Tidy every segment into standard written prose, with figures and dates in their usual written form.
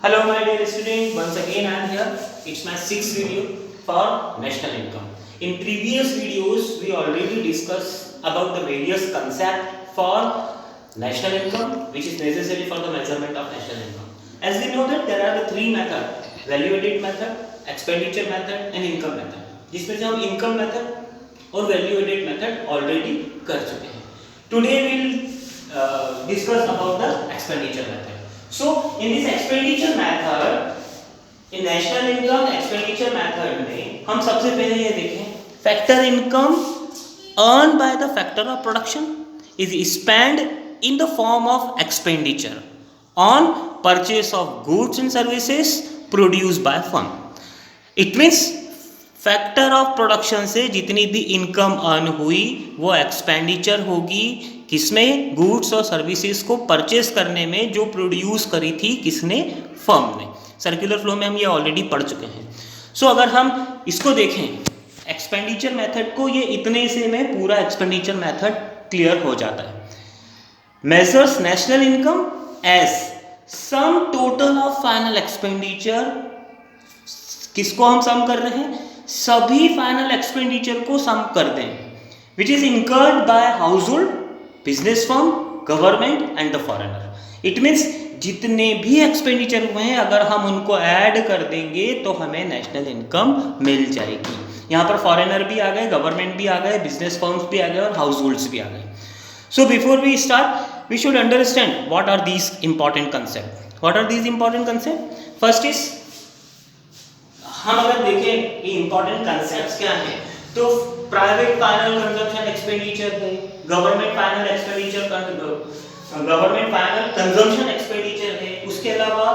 Hello my dear student, once again I am here. It's my sixth video for national income. In previous videos we already discussed about the various concepts for national income which is necessary for the measurement of national income. As we know that there are the three methods, value added method, expenditure method and income method. जिसमें से हम income method और value added method already कर चुके हैं. Today we will discuss about the expenditure method. So in this expenditure method, in national income expenditure method में हम सबसे पहले ये देखें, factor income earned by the factor of production is spent in the form of expenditure on purchase of goods and services produced by firm. It means factor of production से जितनी भी income earn हुई वो expenditure होगी किसमें, goods और services को purchase करने में जो प्रोड्यूस करी थी किसने, फर्म ने. सर्कुलर फ्लो में हम ये ऑलरेडी पढ़ चुके हैं. सो अगर हम इसको देखें एक्सपेंडिचर मेथड को, ये इतने से में पूरा एक्सपेंडिचर मेथड क्लियर हो जाता है. Measures national income as sum total of final expenditure. किसको हम सम कर रहे हैं, सभी फाइनल एक्सपेंडिचर को सम कर दें, which is incurred by house hold, business firm, government and the foreigner. It means जितने भी एक्सपेंडिचर हुए हैं अगर हम उनको ऐड कर देंगे तो हमें नेशनल इनकम मिल जाएगी. यहाँ पर फॉरेनर भी आ गए, गवर्नमेंट भी आ गए, बिजनेस फर्म्स भी आ गए और हाउस होल्ड्स भी आ गए. So before we start we should understand what are these important concept. What are these important concept? First is, हम अगर देखें ये इंपॉर्टेंट कंसेप्ट्स क्या हैं तो प्राइवेट फाइनल कंजम्पशन एक्सपेंडिचर है, government final expenditure, government final consumption expenditure है. उसके अलावा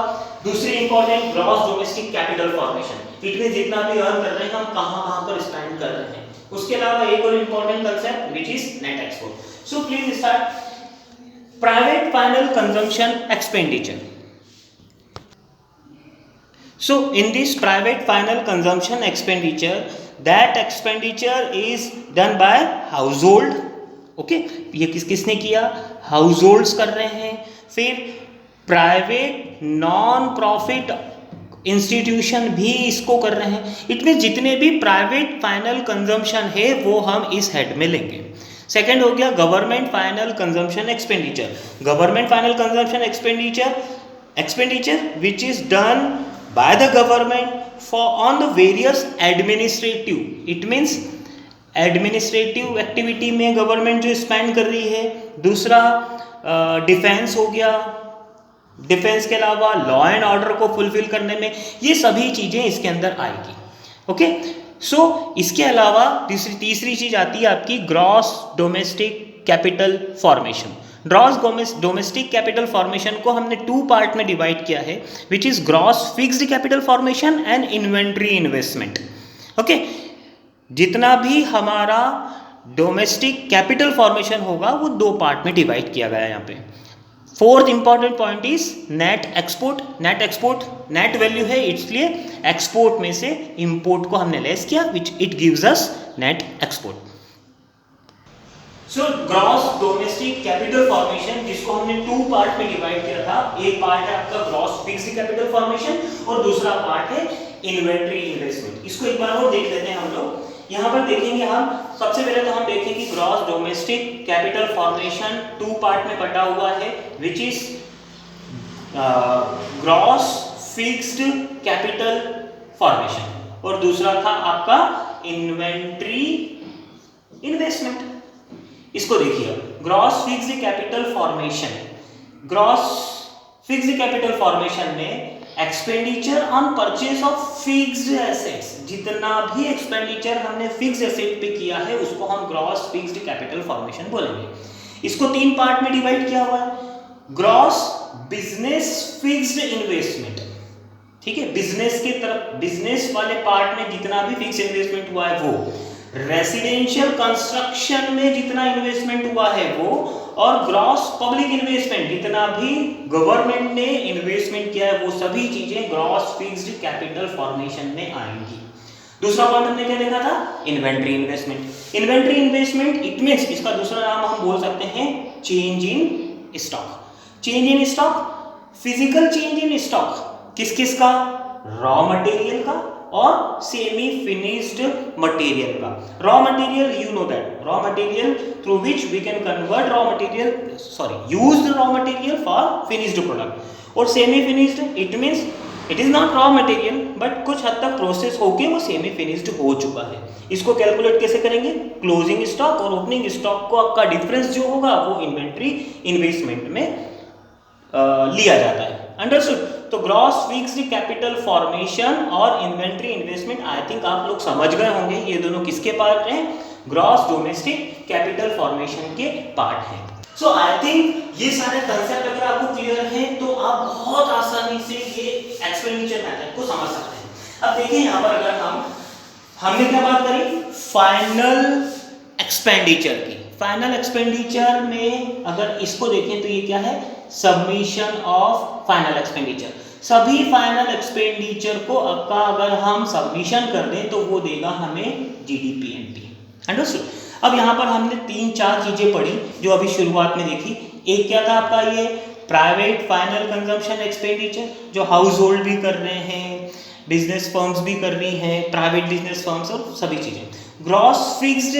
दूसरी important gross domestic capital formation. It means जितना भी अर्न कर रहे हैं हम कहां पर स्पेंड कर रहे हैं. उसके अलावा एक और important concept which is net export. So please start private final consumption expenditure. So in this private final consumption expenditure, that expenditure is done by household. Okay, ये किसने किया, households कर रहे हैं. फिर प्राइवेट नॉन प्रॉफिट इंस्टीट्यूशन भी इसको कर रहे हैं. इट मीन जितने भी प्राइवेट फाइनल कंजम्पशन है वो हम इस हेड में लेंगे. सेकेंड हो गया government final consumption expenditure. Government final consumption expenditure which is done by the government for on the various administrative. It means administrative activity में गवर्नमेंट जो स्पेंड कर रही है. दूसरा डिफेंस हो गया, डिफेंस के अलावा लॉ एंड ऑर्डर को फुलफिल करने में, ये सभी चीज़ें इसके अंदर आएगी. ओके, सो इसके अलावा तीसरी चीज़ आती है आपकी gross domestic capital formation. Gross domestic capital formation को हमने टू पार्ट में डिवाइड किया है, which is gross fixed capital formation and inventory investment. Okay, जितना भी हमारा डोमेस्टिक कैपिटल फॉर्मेशन होगा वो दो पार्ट में डिवाइड किया गया है यहाँ पे. Fourth important point is net export. Net export net value है, इसलिए एक्सपोर्ट में से इंपोर्ट को हमने लेस किया, which it gives us net export. So gross domestic capital formation जिसको हमने टू पार्ट में डिवाइड किया था, एक पार्ट है आपका ग्रॉस फिक्स्ड कैपिटल फॉर्मेशन और दूसरा पार्ट है इन्वेंट्री इन्वेस्टमेंट. इसको एक बार और देख लेते हैं हम लोग. यहाँ पर देखेंगे हम, सबसे पहले तो हम देखेंगे gross domestic capital formation two part में बटा हुआ है, which is gross fixed capital formation और दूसरा था आपका इन्वेंट्री इन्वेस्टमेंट. इसको देखिए, gross fixed capital formation, gross fixed capital formation में expenditure on purchase of fixed assets, जितना भी एक्सपेंडिचर हमने फिक्स्ड एसेट पे किया है उसको हम ग्रॉस फिक्स्ड कैपिटल फॉर्मेशन बोलेंगे. इसको तीन पार्ट में डिवाइड किया हुआ है. ग्रॉस बिजनेस फिक्स्ड इन्वेस्टमेंट, ठीक है, बिजनेस के तरफ, बिजनेस वाले पार्ट में जितना भी फिक्स्ड इन्वेस्टमेंट हुआ है वो, रेसिडेंशियल कंस्ट्रक्शन में जितना इन्वेस्टमेंट हुआ है वो, और ग्रॉस पब्लिक इन्वेस्टमेंट जितना भी गवर्नमेंट ने इन्वेस्टमेंट किया है वो सभी चीजें ग्रॉस फिक्स्ड कैपिटल फॉर्मेशन में आएंगी. दूसरा पॉइंट हमने क्या देखा था, inventory investment. Inventory investment it means, इसका दूसरा नाम हम बोल सकते हैं change in stock. Change in stock, physical change in stock किस किस का? रॉ मटेरियल का और सेमी फिनिश्ड मटेरियल का। Raw material, you know that raw material through which we can convert raw material, use the raw material for finished product. और semi finished it means it is not raw material but कुछ हद तक process होके वो semi finished हो चुका है। इसको कैलकुलेट कैसे करेंगे? क्लोजिंग स्टॉक और ओपनिंग स्टॉक को आपका डिफरेंस जो होगा वो इन्वेंट्री इन्वेस्टमेंट में लिया जाता है। अंडरस्टूड? तो ग्रॉस फिक्स्ड कैपिटल फॉर्मेशन और इन्वेंट्री इन्वेस्टमेंट आई थिंक आप लोग समझ गए होंगे ये दोनों किसके पार्ट हैं? ग्रॉस डोमेस्टिक कैपिटल फॉर्मेशन के पार्ट हैं। सो आई थिंक ये सारे कंसेप्ट अगर आपको क्लियर हैं तो आप बहुत आसानी से ये एक्सपेंडिचर मेथड को समझ सकते हैं। अब देखिए यहाँ पर अगर हमने क्या बात करी? फाइनल एक्सपेंडिचर की। फाइनल एक्सपेंडिचर में अगर इसको देखें तो ये क्या है? Submission of final expenditure. सभी फाइनल एक्सपेंडिचर को अगर हम सबमिशन कर दें तो वो देगा हमें जीडीपीएमपी। अंडरस्टूड? अब यहाँ पर हमने 3-4 चीजें पढ़ी जो अभी शुरुआत में देखी। एक क्या था आपका? ये प्राइवेट फाइनल कंजम्पशन एक्सपेंडिचर जो हाउस होल्ड भी कर रहे हैं, बिजनेस फर्म्स भी कर रही हैं, प्राइवेट बिजनेस फर्म्स और सभी चीजें। Gross fixed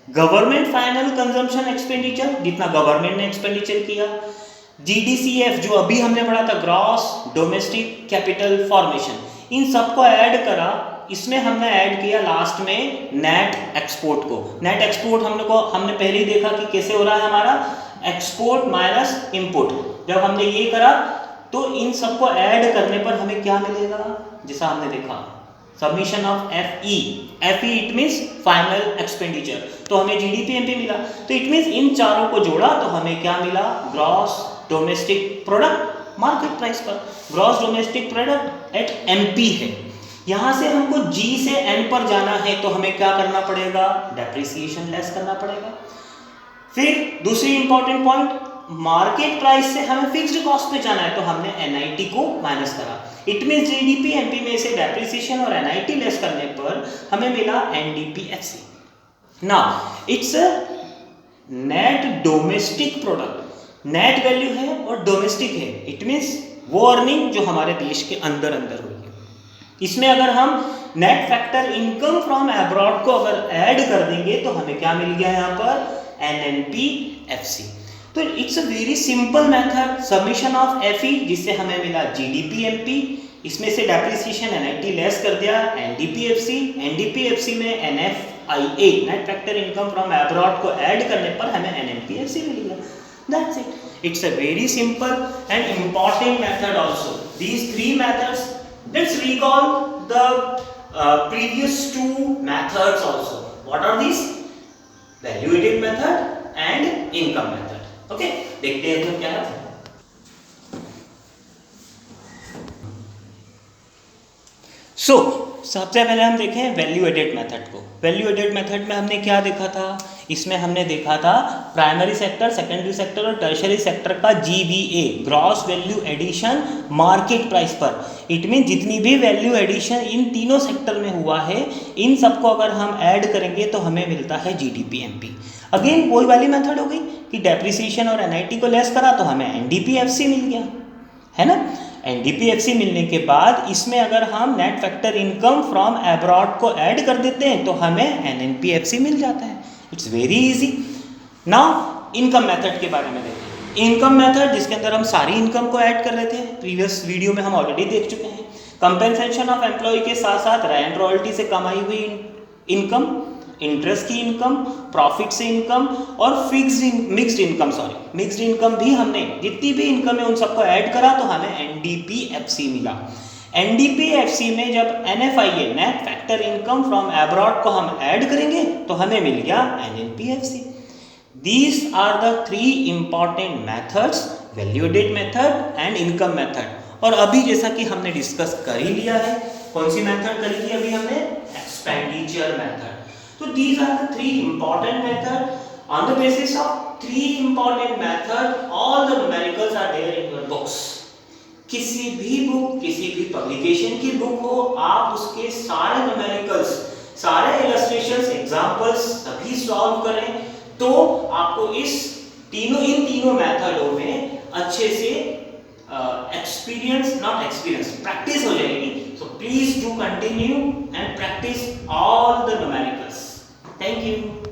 government final consumption expenditure जितना गवर्नमेंट ने एक्सपेंडिचर किया। जीडीसीएफ जो अभी हमने पढ़ा था, ग्रॉस डोमेस्टिक कैपिटल फॉर्मेशन, इन सबको ऐड करा। इसमें हमने ऐड किया लास्ट में नेट एक्सपोर्ट को। नेट एक्सपोर्ट हमने पहले ही देखा कि कैसे हो रहा है हमारा एक्सपोर्ट माइनस इंपोर्ट। जब हमने ये करा तो इन सबको ऐड करने पर हमें क्या मिलेगा? जैसा हमने देखा submission of FE it means final expenditure, तो हमें जीडीपीएमपी मिला। तो इट मींस इन चारों को जोड़ा तो हमें क्या मिला? Gross domestic product market price पर। Gross domestic product at MP है। यहां से हमको जी से एन पर जाना है तो हमें क्या करना पड़ेगा? डेप्रिसिएशन लेस करना पड़ेगा। फिर दूसरी इंपॉर्टेंट पॉइंट, मार्केट प्राइस से हमें फिक्स्ड कॉस्ट पे जाना है तो हमने एनआईटी को माइनस करा। इट मींस जीडीपी एमपी में से डेप्रिसिएशन और एनआईटी लेस करने पर हमें मिला NDPFC. Now it's a net domestic product. Net value है और डोमेस्टिक है, इट मींस वो अर्निंग जो हमारे देश के अंदर हुई है। इसमें अगर हम net factor income from abroad को अगर ऐड कर देंगे तो हमें क्या मिल गया यहाँ पर? एनएनपीएफसी। तो it's a very simple method, submission of FE जिससे हमें मिला जीडीपीएमपी, इसमें से डेप्रिसिएशन एनआईटी लेस कर दिया एनडीपीएफसी, एनडीपीएफसी में NFIA net factor income from abroad को ऐड करने पर हमें एनएनपीएफसी मिल गया। That's it. It's a very simple and important method also. These 3 methods, let's recall the previous 2 methods also. What are these? Value added method and income method. Okay, देखते हैं तो क्या है। So सबसे पहले हम देखें वैल्यू एडेड मेथड को। वैल्यू एडेड मेथड में हमने क्या देखा था? इसमें हमने देखा था प्राइमरी सेक्टर, सेकेंडरी सेक्टर और टर्शियरी सेक्टर का GVA, gross value addition market price पर। इट मीन जितनी भी वैल्यू एडिशन इन तीनों सेक्टर में हुआ है इन सबको अगर हम ऐड करेंगे तो हमें मिलता है जीडीपीएमपी। अगेन वही वाली मेथड हो गई कि डेप्रिसिएशन और एनआईटी को लेस करा तो हमें एनडीपीएफसी मिल गया, है ना। एनडीपीएफसी मिलने के बाद इसमें अगर हम net factor income from abroad को ऐड कर देते हैं तो हमें एनएनपीएफसी मिल जाता है। It's very easy. Now income method के बारे में देखते हैं। इनकम मेथड जिसके अंदर हम सारी इनकम को ऐड कर रहे थे, प्रीवियस वीडियो में हम ऑलरेडी देख चुके हैं। कंपेंसेशन ऑफ एम्प्लॉय के साथ साथ रेंट रॉयल्टी से कमाई हुई इनकम, इंटरेस्ट की इनकम, प्रॉफिट से इनकम और मिक्स्ड इनकम भी हमने जितनी भी इनकम है उन सबको ऐड करा तो हमें एनडीपीएफसी मिला। एनडीपीएफसी में जब NFIA net factor income from abroad को हम ऐड करेंगे तो हमें मिल गया NNPFC. These are the 3 important methods, value added method and income method. और अभी जैसा कि हमने डिस्कस कर ही लिया है, कौन सी मेथड करी थी अभी हमने? Expenditure method. So these are the 3 important methods. On the basis of 3 important methods, all the numericals are there in your books. किसी भी बुक, किसी भी पब्लिकेशन की बुक हो, आप उसके सारे न्यूमेरिकल्स, सारे इलस्ट्रेशंस, एग्जांपल्स सभी सॉल्व करें तो आपको इन तीनों मेथडों में अच्छे से एक्सपीरियंस, नॉट एक्सपीरियंस, प्रैक्टिस हो जाएगी. So please do continue and practice all the numericals. Thank you.